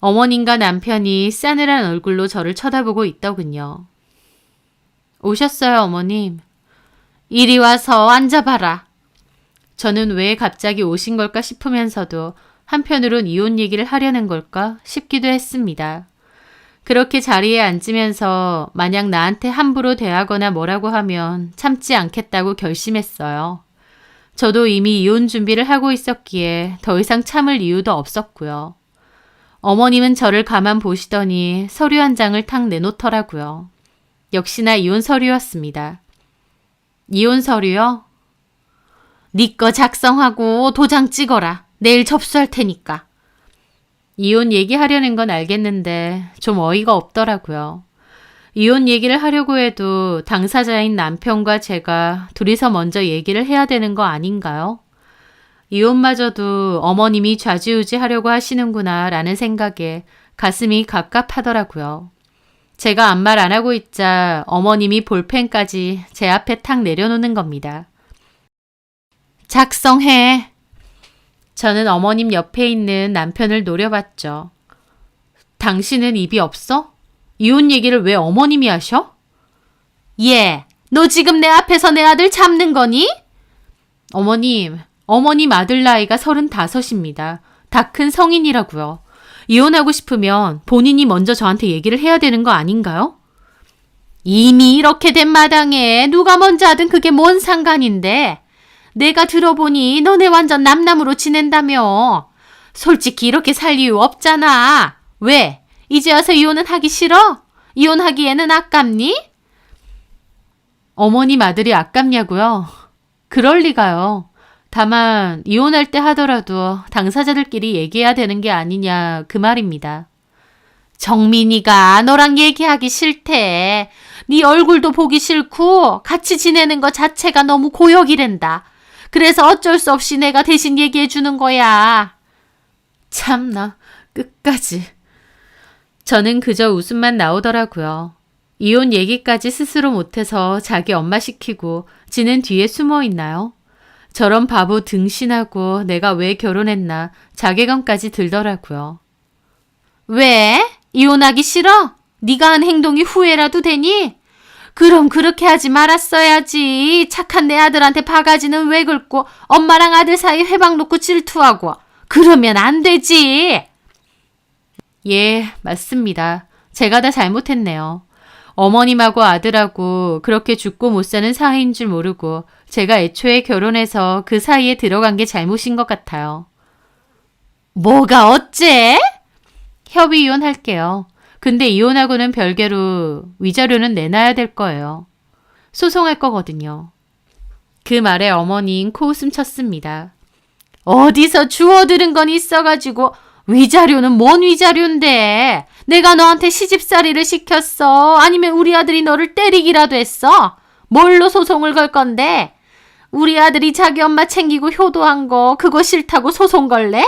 어머님과 남편이 싸늘한 얼굴로 저를 쳐다보고 있더군요. 오셨어요, 어머님. 이리 와서 앉아봐라. 저는 왜 갑자기 오신 걸까 싶으면서도 한편으론 이혼 얘기를 하려는 걸까 싶기도 했습니다. 그렇게 자리에 앉으면서 만약 나한테 함부로 대하거나 뭐라고 하면 참지 않겠다고 결심했어요. 저도 이미 이혼 준비를 하고 있었기에 더 이상 참을 이유도 없었고요. 어머님은 저를 가만 보시더니 서류 한 장을 탁 내놓더라고요. 역시나 이혼 서류였습니다. 이혼 서류요? 네 거 작성하고 도장 찍어라. 내일 접수할 테니까. 이혼 얘기하려는 건 알겠는데 좀 어이가 없더라고요. 이혼 얘기를 하려고 해도 당사자인 남편과 제가 둘이서 먼저 얘기를 해야 되는 거 아닌가요? 이혼마저도 어머님이 좌지우지 하려고 하시는구나 라는 생각에 가슴이 갑갑하더라고요. 제가 아무 말 안 하고 있자 어머님이 볼펜까지 제 앞에 탁 내려놓는 겁니다. 작성해. 저는 어머님 옆에 있는 남편을 노려봤죠. 당신은 입이 없어? 이혼 얘기를 왜 어머님이 하셔? 예, 너 지금 내 앞에서 내 아들 잡는 거니? 어머님 아들 나이가 35입니다. 다 큰 성인이라고요. 이혼하고 싶으면 본인이 먼저 저한테 얘기를 해야 되는 거 아닌가요? 이미 이렇게 된 마당에 누가 먼저 하든 그게 뭔 상관인데. 내가 들어보니 너네 완전 남남으로 지낸다며. 솔직히 이렇게 살 이유 없잖아. 왜? 이제 와서 이혼은 하기 싫어? 이혼하기에는 아깝니? 어머님 아들이 아깝냐고요? 그럴 리가요. 다만 이혼할 때 하더라도 당사자들끼리 얘기해야 되는 게 아니냐 그 말입니다. 정민이가 너랑 얘기하기 싫대. 네 얼굴도 보기 싫고 같이 지내는 것 자체가 너무 고역이란다. 그래서 어쩔 수 없이 내가 대신 얘기해 주는 거야. 참나, 끝까지. 저는 그저 웃음만 나오더라고요. 이혼 얘기까지 스스로 못해서 자기 엄마 시키고 지는 뒤에 숨어 있나요? 저런 바보 등신하고 내가 왜 결혼했나 자괴감까지 들더라고요. 왜? 이혼하기 싫어? 네가 한 행동이 후회라도 되니? 그럼 그렇게 하지 말았어야지. 착한 내 아들한테 바가지는 왜 긁고 엄마랑 아들 사이 회방 놓고 질투하고. 그러면 안 되지. 예, 맞습니다. 제가 다 잘못했네요. 어머님하고 아들하고 그렇게 죽고 못 사는 사이인 줄 모르고 제가 애초에 결혼해서 그 사이에 들어간 게 잘못인 것 같아요. 뭐가 어째? 협의 이혼할게요. 근데 이혼하고는 별개로 위자료는 내놔야 될 거예요. 소송할 거거든요. 그 말에 어머니는 코웃음 쳤습니다. 어디서 주워들은 건 있어가지고 위자료는 뭔 위자료인데. 내가 너한테 시집살이를 시켰어? 아니면 우리 아들이 너를 때리기라도 했어? 뭘로 소송을 걸 건데? 우리 아들이 자기 엄마 챙기고 효도한 거 그거 싫다고 소송 걸래?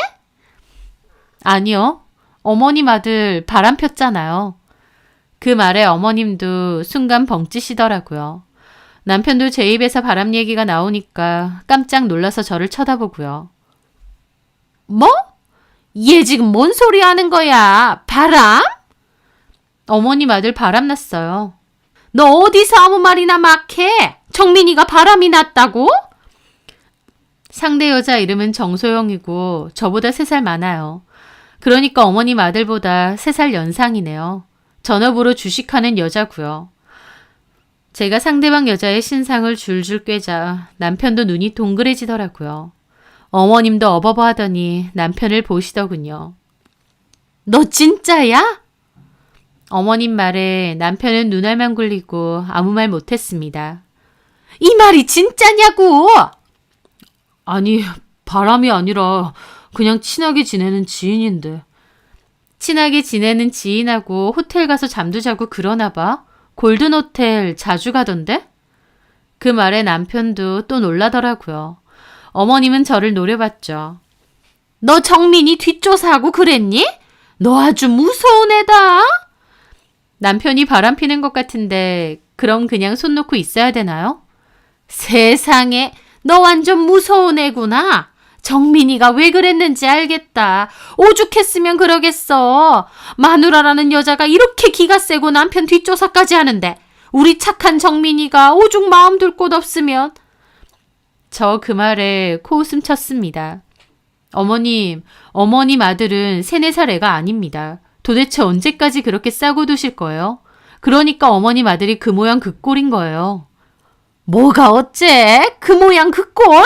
아니요. 어머님 아들 바람 폈잖아요. 그 말에 어머님도 순간 벙찌시더라고요. 남편도 제 입에서 바람 얘기가 나오니까 깜짝 놀라서 저를 쳐다보고요. 뭐? 얘 지금 뭔 소리 하는 거야? 바람? 어머님 아들 바람났어요. 너 어디서 아무 말이나 막 해? 정민이가 바람이 났다고? 상대 여자 이름은 정소영이고 저보다 3살 많아요. 그러니까 어머님 아들보다 3살 연상이네요. 전업으로 주식하는 여자고요. 제가 상대방 여자의 신상을 줄줄 꿰자 남편도 눈이 동그래지더라고요. 어머님도 어버버 하더니 남편을 보시더군요. 너 진짜야? 어머님 말에 남편은 눈알만 굴리고 아무 말 못했습니다. 이 말이 진짜냐고! 아니, 바람이 아니라 그냥 친하게 지내는 지인인데. 친하게 지내는 지인하고 호텔 가서 잠도 자고 그러나 봐. 골든호텔 자주 가던데? 그 말에 남편도 또 놀라더라고요. 어머님은 저를 노려봤죠. 너 정민이 뒷조사하고 그랬니? 너 아주 무서운 애다. 남편이 바람피는 것 같은데 그럼 그냥 손 놓고 있어야 되나요? 세상에, 너 완전 무서운 애구나. 정민이가 왜 그랬는지 알겠다. 오죽했으면 그러겠어. 마누라라는 여자가 이렇게 기가 세고 남편 뒷조사까지 하는데 우리 착한 정민이가 오죽 마음 둘 곳 없으면. 저 그 말에 코웃음 쳤습니다. 어머님 아들은 3, 4살 애가 아닙니다. 도대체 언제까지 그렇게 싸고 두실 거예요? 그러니까 어머님 아들이 그 모양 그 꼴인 거예요. 뭐가 어째? 그 모양 그 꼴?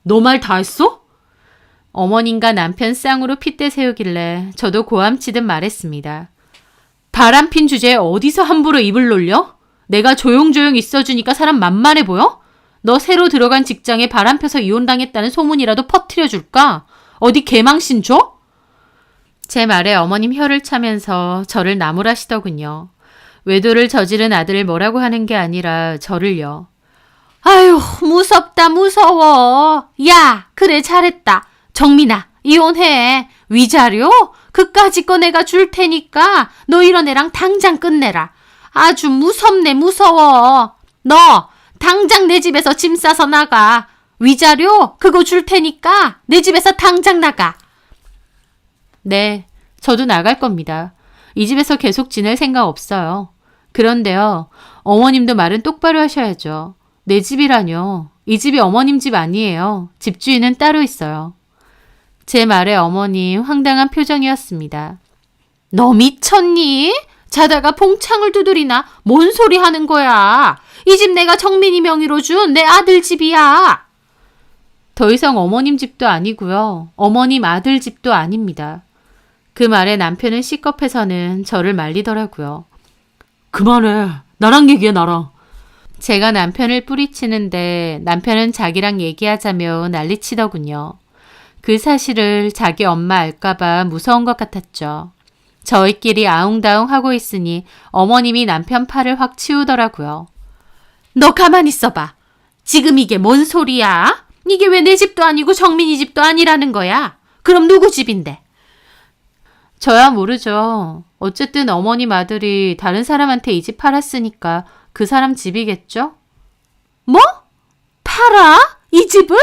너 말 다 했어? 어머님과 남편 쌍으로 핏대 세우길래 저도 고함치듯 말했습니다. 바람핀 주제에 어디서 함부로 입을 놀려? 내가 조용조용 있어주니까 사람 만만해 보여? 너 새로 들어간 직장에 바람펴서 이혼당했다는 소문이라도 퍼뜨려줄까? 어디 개망신 줘? 제 말에 어머님 혀를 차면서 저를 나무라시더군요. 외도를 저지른 아들을 뭐라고 하는 게 아니라 저를요. 아유, 무섭다 무서워. 야, 그래 잘했다. 정민아, 이혼해. 위자료? 그까짓 거 내가 줄 테니까 너 이런 애랑 당장 끝내라. 아주 무섭네 무서워. 너 당장 내 집에서 짐 싸서 나가. 위자료 그거 줄 테니까 내 집에서 당장 나가. 네, 저도 나갈 겁니다. 이 집에서 계속 지낼 생각 없어요. 그런데요, 어머님도 말은 똑바로 하셔야죠. 내 집이라뇨. 이 집이 어머님 집 아니에요. 집주인은 따로 있어요. 제 말에 어머님 황당한 표정이었습니다. 너 미쳤니? 자다가 봉창을 두드리나? 뭔 소리 하는 거야? 이 집 내가 정민이 명의로 준 내 아들 집이야. 더 이상 어머님 집도 아니고요. 어머님 아들 집도 아닙니다. 그 말에 남편은 시겁해서는 저를 말리더라고요. 그만해. 나랑 얘기해 나랑. 제가 남편을 뿌리치는데 남편은 자기랑 얘기하자며 난리치더군요. 그 사실을 자기 엄마 알까봐 무서운 것 같았죠. 저희끼리 아웅다웅 하고 있으니 어머님이 남편 팔을 확 치우더라고요. 너 가만히 있어봐. 지금 이게 뭔 소리야? 이게 왜 내 집도 아니고 정민이 집도 아니라는 거야? 그럼 누구 집인데? 저야 모르죠. 어쨌든 어머님 아들이 다른 사람한테 이 집 팔았으니까 그 사람 집이겠죠? 뭐? 팔아? 이 집을?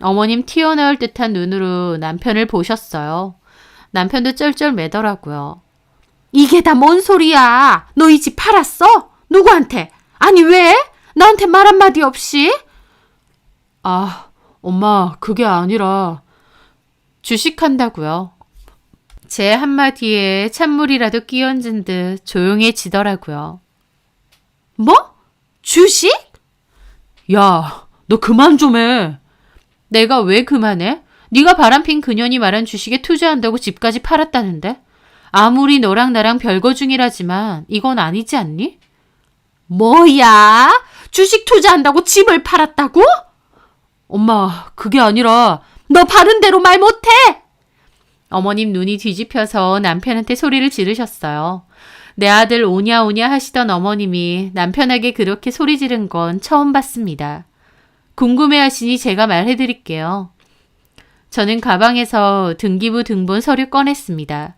어머님 튀어나올 듯한 눈으로 남편을 보셨어요. 남편도 쩔쩔 매더라고요. 이게 다 뭔 소리야? 너 이 집 팔았어? 누구한테? 아니 왜? 나한테 말 한마디 없이? 아, 엄마 그게 아니라 주식한다고요. 제 한마디에 찬물이라도 끼얹은 듯 조용해지더라고요. 뭐? 주식? 야, 너 그만 좀 해. 내가 왜 그만해? 네가 바람핀 그년이 말한 주식에 투자한다고 집까지 팔았다는데? 아무리 너랑 나랑 별거 중이라지만 이건 아니지 않니? 뭐야? 주식 투자한다고 집을 팔았다고? 엄마, 그게 아니라 너 바른 대로 말 못해! 어머님 눈이 뒤집혀서 남편한테 소리를 지르셨어요. 내 아들 오냐오냐 하시던 어머님이 남편에게 그렇게 소리 지른 건 처음 봤습니다. 궁금해하시니 제가 말해드릴게요. 저는 가방에서 등기부 등본 서류 꺼냈습니다.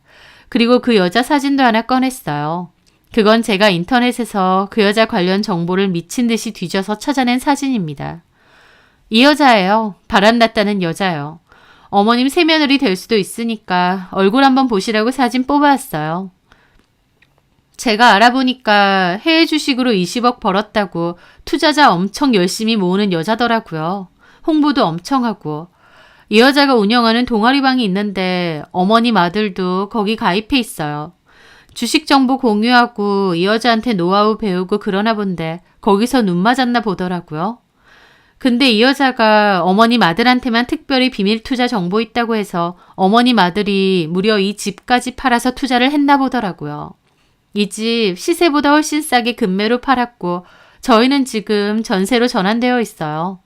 그리고 그 여자 사진도 하나 꺼냈어요. 그건 제가 인터넷에서 그 여자 관련 정보를 미친 듯이 뒤져서 찾아낸 사진입니다. 이 여자예요. 바람났다는 여자요. 어머님 세며느리 될 수도 있으니까 얼굴 한번 보시라고 사진 뽑아왔어요. 제가 알아보니까 해외 주식으로 20억 벌었다고 투자자 엄청 열심히 모으는 여자더라고요. 홍보도 엄청 하고. 이 여자가 운영하는 동아리방이 있는데 어머님 아들도 거기 가입해 있어요. 주식 정보 공유하고 이 여자한테 노하우 배우고 그러나 본데 거기서 눈 맞았나 보더라고요. 근데 이 여자가 어머님 아들한테만 특별히 비밀 투자 정보 있다고 해서 어머님 아들이 무려 이 집까지 팔아서 투자를 했나 보더라고요. 이 집 시세보다 훨씬 싸게 금매로 팔았고 저희는 지금 전세로 전환되어 있어요.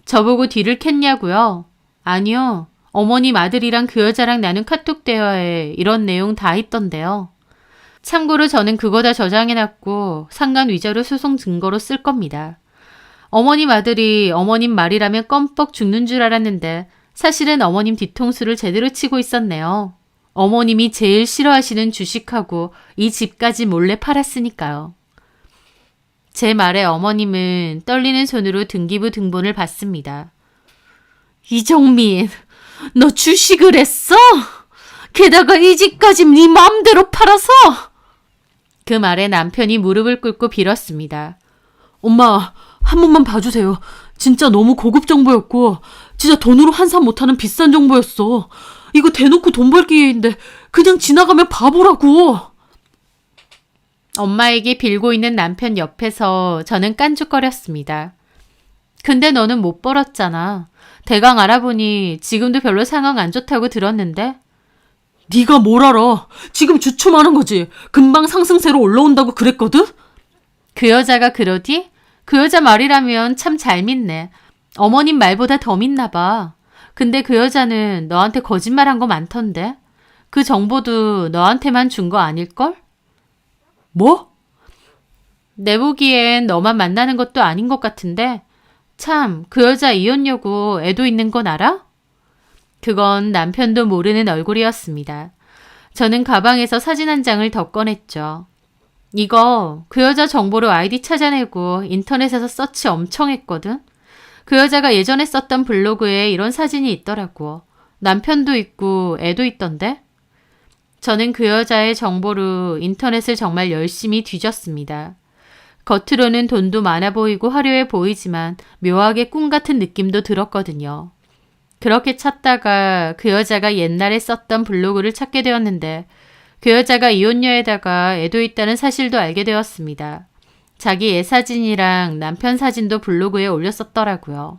저보고 뒤를 캤냐고요? 아니요. 어머님 아들이랑 그 여자랑 나눈 카톡 대화에 이런 내용 다 있던데요. 참고로 저는 그거 다 저장해놨고 상간 위자료 소송 증거로 쓸 겁니다. 어머님 아들이 어머님 말이라면 껌뻑 죽는 줄 알았는데 사실은 어머님 뒤통수를 제대로 치고 있었네요. 어머님이 제일 싫어하시는 주식하고 이 집까지 몰래 팔았으니까요. 제 말에 어머님은 떨리는 손으로 등기부 등본을 받습니다. 이정민, 너 주식을 했어? 게다가 이 집까지 네 마음대로 팔아서? 그 말에 남편이 무릎을 꿇고 빌었습니다. 엄마, 한 번만 봐주세요. 진짜 너무 고급 정보였고 진짜 돈으로 환산 못하는 비싼 정보였어. 이거 대놓고 돈 벌 기회인데 그냥 지나가면 바보라고. 엄마에게 빌고 있는 남편 옆에서 저는 깐죽거렸습니다. 근데 너는 못 벌었잖아. 대강 알아보니 지금도 별로 상황 안 좋다고 들었는데? 네가 뭘 알아. 지금 주춤하는 거지. 금방 상승세로 올라온다고 그랬거든? 그 여자가 그러디? 그 여자 말이라면 참 잘 믿네. 어머님 말보다 더 믿나 봐. 근데 그 여자는 너한테 거짓말한 거 많던데? 그 정보도 너한테만 준 거 아닐걸? 뭐? 내 보기엔 너만 만나는 것도 아닌 것 같은데 참 그 여자 이혼녀고 애도 있는 건 알아? 그건 남편도 모르는 얼굴이었습니다. 저는 가방에서 사진 한 장을 더 꺼냈죠. 이거 그 여자 정보로 아이디 찾아내고 인터넷에서 서치 엄청 했거든. 그 여자가 예전에 썼던 블로그에 이런 사진이 있더라고. 남편도 있고 애도 있던데. 저는 그 여자의 정보로 인터넷을 정말 열심히 뒤졌습니다. 겉으로는 돈도 많아 보이고 화려해 보이지만 묘하게 꿈 같은 느낌도 들었거든요. 그렇게 찾다가 그 여자가 옛날에 썼던 블로그를 찾게 되었는데 그 여자가 이혼녀에다가 애도 있다는 사실도 알게 되었습니다. 자기 애 사진이랑 남편 사진도 블로그에 올렸었더라고요.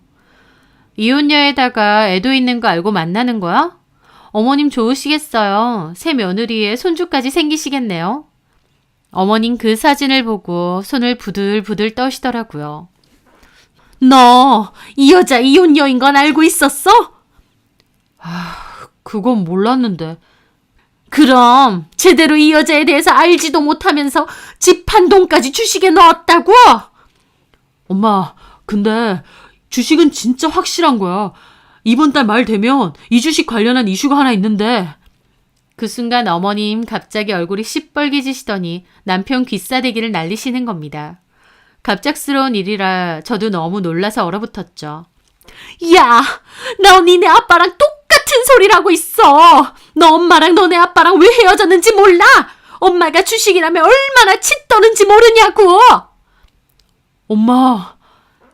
이혼녀에다가 애도 있는 거 알고 만나는 거야? 어머님 좋으시겠어요. 새 며느리에 손주까지 생기시겠네요. 어머님 그 사진을 보고 손을 부들부들 떠시더라고요. 너 이 여자 이혼녀인 건 알고 있었어? 그건 몰랐는데. 그럼 제대로 이 여자에 대해서 알지도 못하면서 집 한 돈까지 주식에 넣었다고? 엄마, 근데 주식은 진짜 확실한 거야. 이번 달 말 되면 이 주식 관련한 이슈가 하나 있는데. 그 순간 어머님 갑자기 얼굴이 시뻘개지시더니 남편 귀싸대기를 날리시는 겁니다. 갑작스러운 일이라 저도 너무 놀라서 얼어붙었죠. 야, 너 니네 아빠랑 똑같은 소리라고 있어. 너 엄마랑 너네 아빠랑 왜 헤어졌는지 몰라? 엄마가 주식이라면 얼마나 치떠는지 모르냐고. 엄마,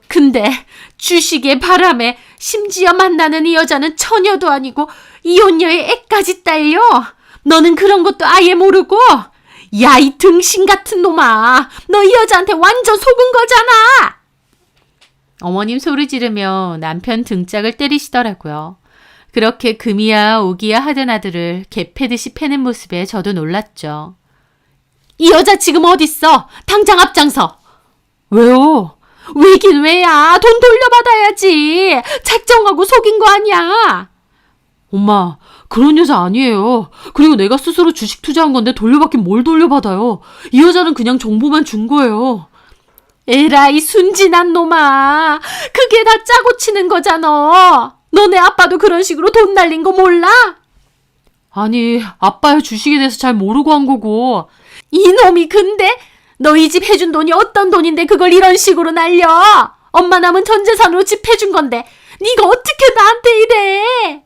근데 주식의 바람에 심지어 만나는 이 여자는 처녀도 아니고 이혼녀의 애까지 딸려. 너는 그런 것도 아예 모르고. 야, 이 등신 같은 놈아. 너 이 여자한테 완전 속은 거잖아. 어머님 소리 지르며 남편 등짝을 때리시더라고요. 그렇게 금이야 오기야 하던 아들을 개 패듯이 패는 모습에 저도 놀랐죠. 이 여자 지금 어딨어? 당장 앞장서. 왜요? 왜긴 왜야. 돈 돌려받아야지. 작정하고 속인 거 아니야. 엄마, 그런 여자 아니에요. 그리고 내가 스스로 주식 투자한 건데 돌려받긴 뭘 돌려받아요. 이 여자는 그냥 정보만 준 거예요. 에라이 순진한 놈아. 그게 다 짜고 치는 거잖아. 너네 아빠도 그런 식으로 돈 날린 거 몰라? 아니, 아빠야 주식에 대해서 잘 모르고 한 거고. 이놈이 근데 너희 집 해준 돈이 어떤 돈인데 그걸 이런 식으로 날려. 엄마 남은 전 재산으로 집 해준 건데 네가 어떻게 나한테 이래.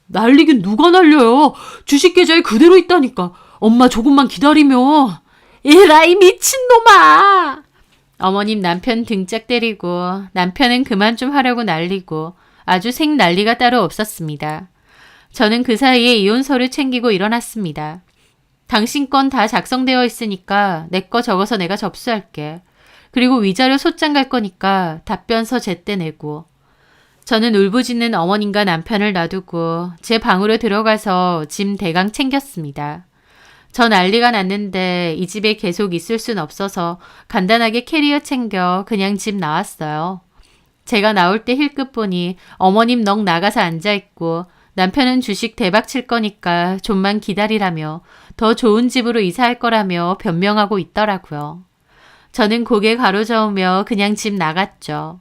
날리긴 누가 날려요. 주식 계좌에 그대로 있다니까. 엄마 조금만 기다리면. 에라이 미친놈아. 어머님 남편 등짝 때리고 남편은 그만 좀 하라고 난리고 아주 생난리가 따로 없었습니다. 저는 그 사이에 이혼서를 챙기고 일어났습니다. 당신 건 다 작성되어 있으니까 내 거 적어서 내가 접수할게. 그리고 위자료 소장 갈 거니까 답변서 제때 내고. 저는 울부짖는 어머님과 남편을 놔두고 제 방으로 들어가서 짐 대강 챙겼습니다. 저 난리가 났는데 이 집에 계속 있을 순 없어서 간단하게 캐리어 챙겨 그냥 집 나왔어요. 제가 나올 때 힐끗 보니 어머님 넋 나가서 앉아있고 남편은 주식 대박 칠 거니까 좀만 기다리라며 더 좋은 집으로 이사할 거라며 변명하고 있더라고요. 저는 고개 가로저으며 그냥 집 나갔죠.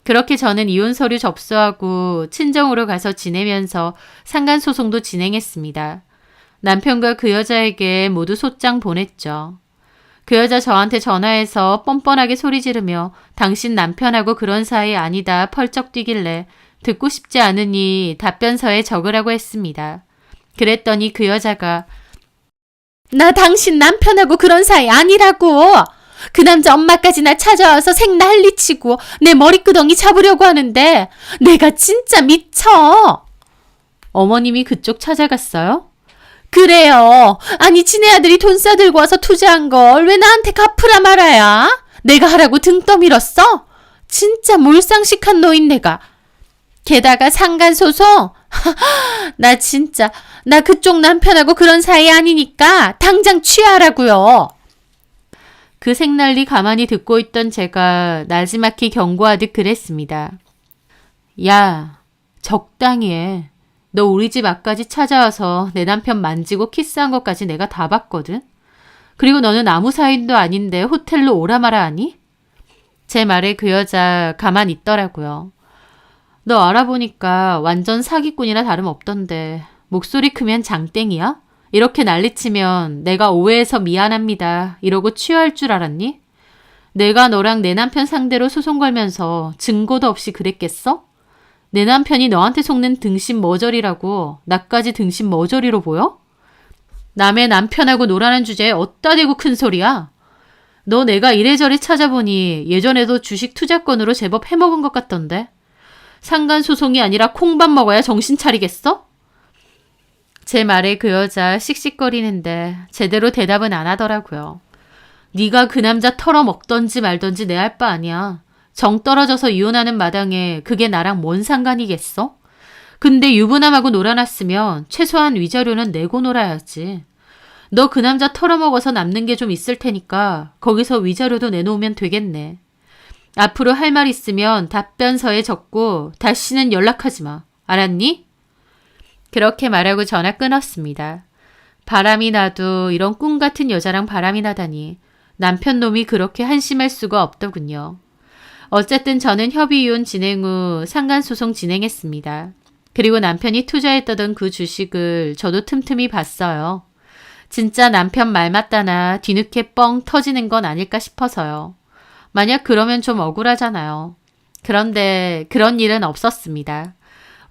그렇게 저는 이혼 서류 접수하고 친정으로 가서 지내면서 상간소송도 진행했습니다. 남편과 그 여자에게 모두 소장 보냈죠. 그 여자 저한테 전화해서 뻔뻔하게 소리 지르며 당신 남편하고 그런 사이 아니다 펄쩍 뛰길래 듣고 싶지 않으니 답변서에 적으라고 했습니다. 그랬더니 그 여자가 나 당신 남편하고 그런 사이 아니라고! 그 남자 엄마까지 나 찾아와서 생 난리치고 내 머리끄덩이 잡으려고 하는데 내가 진짜 미쳐! 어머님이 그쪽 찾아갔어요? 그래요. 아니 지네 아들이 돈 싸들고 와서 투자한 걸 왜 나한테 갚으라 말아야? 내가 하라고 등 떠밀었어? 진짜 몰상식한 노인네가. 게다가 상간소송? 나 진짜 나 그쪽 남편하고 그런 사이 아니니까 당장 취하라고요. 그 생난리 가만히 듣고 있던 제가 나지막히 경고하듯 그랬습니다. 야, 적당히 해. 너 우리 집 앞까지 찾아와서 내 남편 만지고 키스한 것까지 내가 다 봤거든. 그리고 너는 아무 사인도 아닌데 호텔로 오라 마라 하니? 제 말에 그 여자 가만 있더라고요. 너 알아보니까 완전 사기꾼이나 다름없던데 목소리 크면 장땡이야? 이렇게 난리치면 내가 오해해서 미안합니다. 이러고 취할 줄 알았니? 내가 너랑 내 남편 상대로 소송 걸면서 증거도 없이 그랬겠어? 내 남편이 너한테 속는 등신 머저리라고 나까지 등신 머저리로 보여? 남의 남편하고 놀라는 주제에 어따 대고 큰 소리야? 너 내가 이래저래 찾아보니 예전에도 주식 투자건으로 제법 해먹은 것 같던데. 상간소송이 아니라 콩밥 먹어야 정신 차리겠어? 제 말에 그 여자 씩씩거리는데 제대로 대답은 안 하더라고요. 네가 그 남자 털어먹던지 말던지 내 알 바 아니야. 정 떨어져서 이혼하는 마당에 그게 나랑 뭔 상관이겠어? 근데 유부남하고 놀아놨으면 최소한 위자료는 내고 놀아야지. 너 그 남자 털어먹어서 남는 게 좀 있을 테니까 거기서 위자료도 내놓으면 되겠네. 앞으로 할 말 있으면 답변서에 적고 다시는 연락하지 마. 알았니? 그렇게 말하고 전화 끊었습니다. 바람이 나도 이런 꿈 같은 여자랑 바람이 나다니 남편 놈이 그렇게 한심할 수가 없더군요. 어쨌든 저는 협의이혼 진행 후 상간소송 진행했습니다. 그리고 남편이 투자했다던 그 주식을 저도 틈틈이 봤어요. 진짜 남편 말 맞다나 뒤늦게 뻥 터지는 건 아닐까 싶어서요. 만약 그러면 좀 억울하잖아요. 그런데 그런 일은 없었습니다.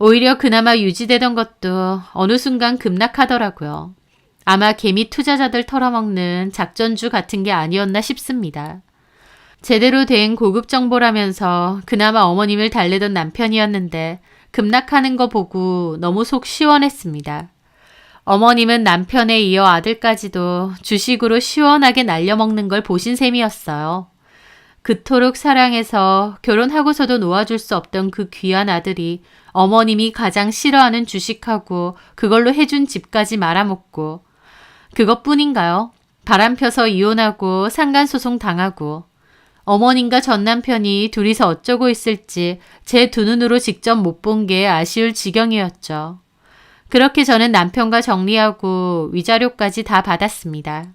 오히려 그나마 유지되던 것도 어느 순간 급락하더라고요. 아마 개미 투자자들 털어먹는 작전주 같은 게 아니었나 싶습니다. 제대로 된 고급 정보라면서 그나마 어머님을 달래던 남편이었는데 급락하는 거 보고 너무 속 시원했습니다. 어머님은 남편에 이어 아들까지도 주식으로 시원하게 날려먹는 걸 보신 셈이었어요. 그토록 사랑해서 결혼하고서도 놓아줄 수 없던 그 귀한 아들이 어머님이 가장 싫어하는 주식하고 그걸로 해준 집까지 말아먹고 그것뿐인가요? 바람 펴서 이혼하고 상간소송 당하고 어머님과 전 남편이 둘이서 어쩌고 있을지 제 두 눈으로 직접 못 본 게 아쉬울 지경이었죠. 그렇게 저는 남편과 정리하고 위자료까지 다 받았습니다.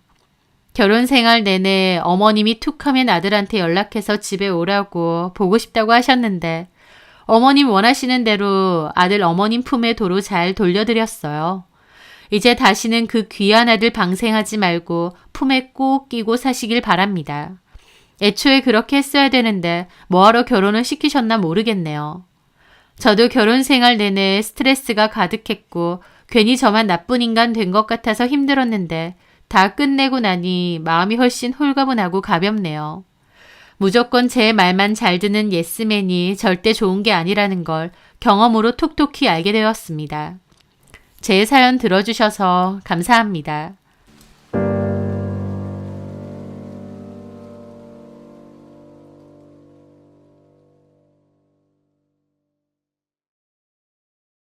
결혼 생활 내내 어머님이 툭하면 아들한테 연락해서 집에 오라고 보고 싶다고 하셨는데 어머님 원하시는 대로 아들 어머님 품에 도로 잘 돌려드렸어요. 이제 다시는 그 귀한 아들 방생하지 말고 품에 꼭 끼고 사시길 바랍니다. 애초에 그렇게 했어야 되는데 뭐하러 결혼을 시키셨나 모르겠네요. 저도 결혼 생활 내내 스트레스가 가득했고 괜히 저만 나쁜 인간 된 것 같아서 힘들었는데 다 끝내고 나니 마음이 훨씬 홀가분하고 가볍네요. 무조건 제 말만 잘 듣는 예스맨이 절대 좋은 게 아니라는 걸 경험으로 톡톡히 알게 되었습니다. 제 사연 들어주셔서 감사합니다.